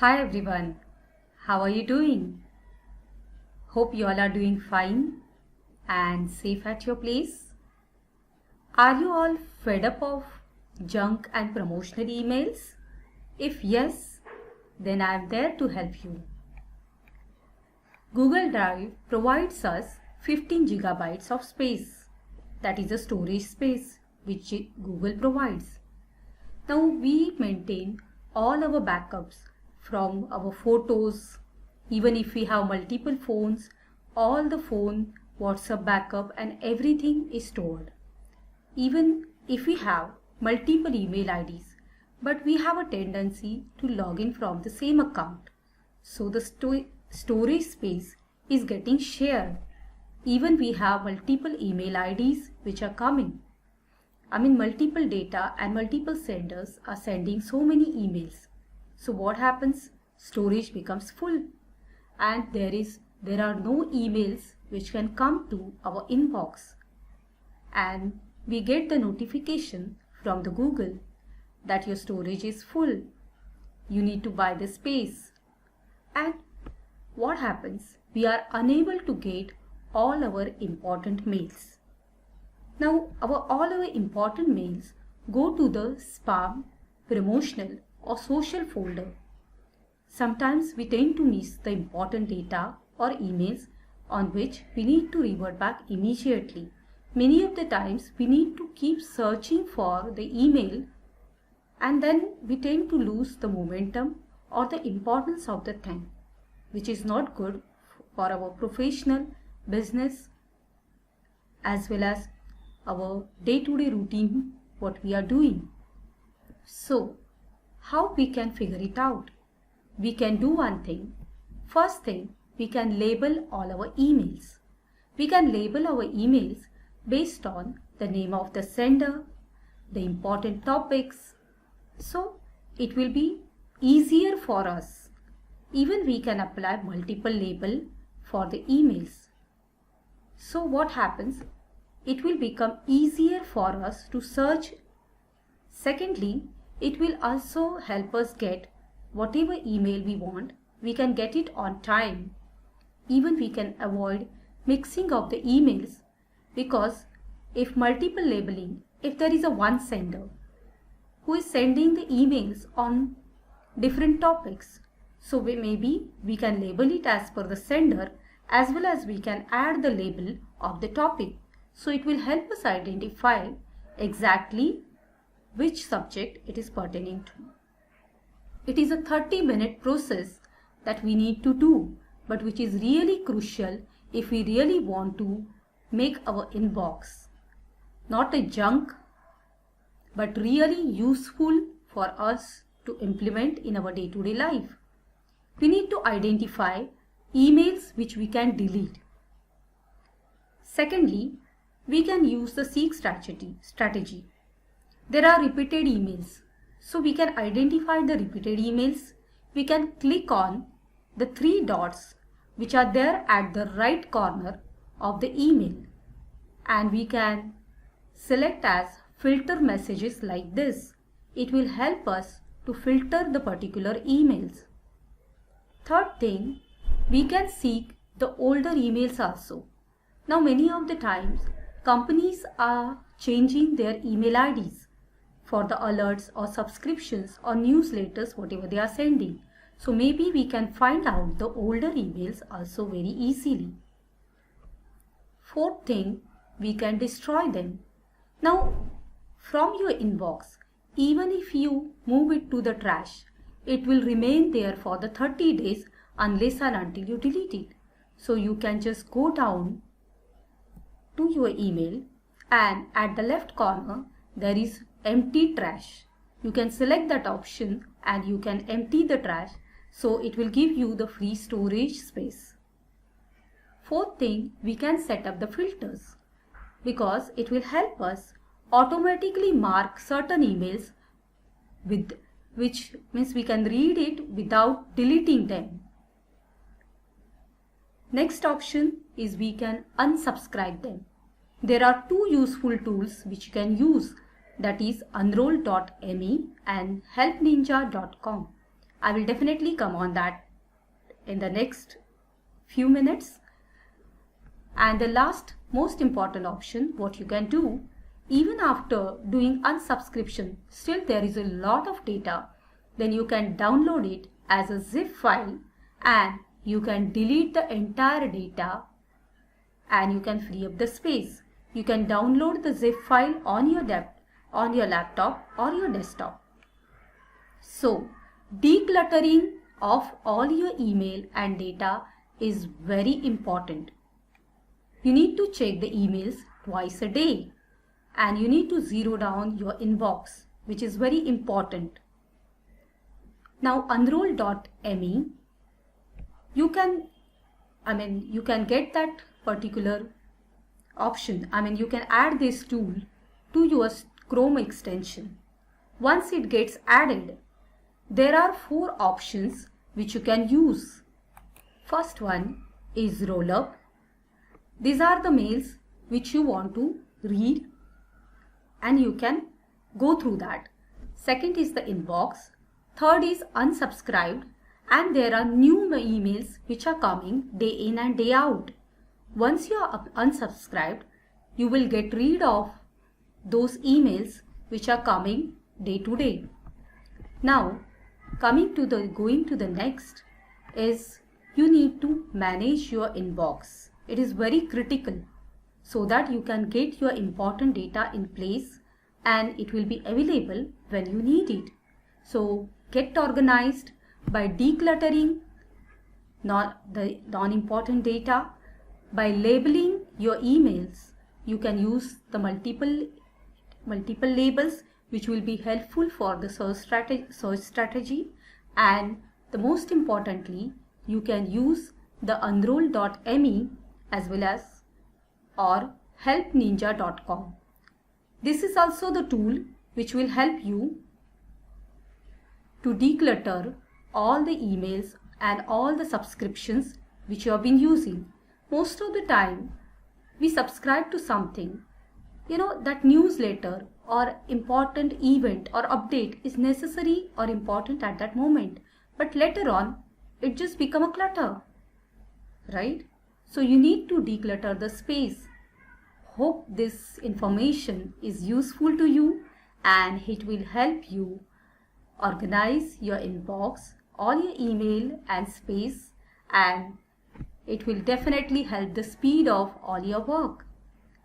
Hi everyone, how are you doing? Hope you all are doing fine and safe at your place. Are you all fed up of junk and promotional emails? If yes, then I am there to help you. Google Drive provides us 15 gigabytes of space. That is a storage space which Google provides. Now we maintain all our backups from our photos, even if we have multiple phones, all the phone, WhatsApp backup and everything is stored. Even if we have multiple email IDs, but we have a tendency to log in from the same account. So the storage space is getting shared. Even we have multiple email IDs which are coming. Multiple data and multiple senders are sending so many emails. So what happens? Storage becomes full and there are no emails which can come to our inbox. And we get the notification from the Google that your storage is full. You need to buy the space. And what happens? We are unable to get all our important mails. Now all our important mails go to the spam, promotional or social folder. Sometimes we tend to miss the important data or emails on which we need to revert back immediately. Many of the times we need to keep searching for the email and then we tend to lose the momentum or the importance of the thing, which is not good for our professional, business as well as our day-to-day routine, what we are doing. So, how we can figure it out? We can do one thing. First thing, we can label all our emails. We can label our emails based on the name of the sender, the important topics. So, it will be easier for us. Even we can apply multiple label for the emails. So, what happens? It will become easier for us to search. Secondly, it will also help us get whatever email we want. We can get it on time. Even we can avoid mixing of the emails because if multiple labeling, if there is a one sender who is sending the emails on different topics, so maybe we can label it as per the sender as well as we can add the label of the topic. So it will help us identify exactly which subject it is pertaining to. It is a 30-minute process that we need to do, but which is really crucial if we really want to make our inbox not a junk, but really useful for us to implement in our day-to-day life. We need to identify emails which we can delete. Secondly, we can use the seek strategy. There are repeated emails. So we can identify the repeated emails. We can click on the three dots which are there at the right corner of the email. And we can select as filter messages like this. It will help us to filter the particular emails. Third thing, we can seek the older emails also. Now many of the times companies are changing their email IDs for the alerts or subscriptions or newsletters, whatever they are sending. So maybe we can find out the older emails also very easily. Fourth thing, we can destroy them. Now from your inbox, even if you move it to the trash, it will remain there for the 30 days unless and until you delete it. So you can just go down to your email and at the left corner there is empty trash. You can select that option and you can empty the trash, so it will give you the free storage space. Fourth thing, we can set up the filters because it will help us automatically mark certain emails with which means we can read it without deleting them. Next option is we can unsubscribe them. There are two useful tools which you can use, that is Unroll.me and helpninja.com. I will definitely come on that in the next few minutes. And the last most important option, what you can do, even after doing unsubscription, still there is a lot of data, then you can download it as a zip file and you can delete the entire data and you can free up the space. You can download the zip file on your laptop or your desktop. So, decluttering of all your email and data is very important. You need to check the emails twice a day and you need to zero down your inbox, which is very important. Now, unroll.me, you can get that particular option. You can add this tool to your Chrome extension. Once it gets added, there are 4 options which you can use. First one is roll-up. These are the mails which you want to read and you can go through that. Second is the inbox. Third is unsubscribed, and there are new emails which are coming day in and day out. Once you are unsubscribed, you will get rid of those emails which are coming day to day. Now, going to the next is you need to manage your inbox. It is very critical so that you can get your important data in place and it will be available when you need it. So get organized by decluttering the non-important data, by labeling your emails. You can use the multiple labels which will be helpful for the search strategy, and the most importantly, you can use the unroll.me as well as or helpninja.com. This is also the tool which will help you to declutter all the emails and all the subscriptions which you have been using. Most of the time we subscribe to something, that newsletter or important event or update is necessary or important at that moment, but later on it just become a clutter, right? So you need to declutter the space. Hope this information is useful to you and it will help you organize your inbox, all your email and space, and it will definitely help the speed of all your work.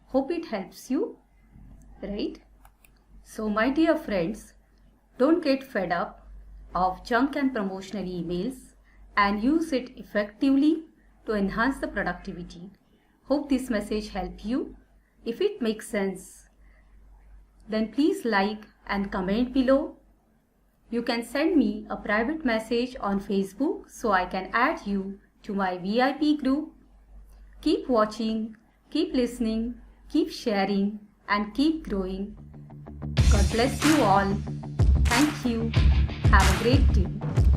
Hope it helps you, right? So my dear friends, don't get fed up of junk and promotional emails and use it effectively to enhance the productivity. Hope this message helped you. If it makes sense, then please like and comment below. You can send me a private message on Facebook so I can add you to my VIP group. Keep watching, keep listening, keep sharing and keep growing. God bless you all. Thank you. Have a great day.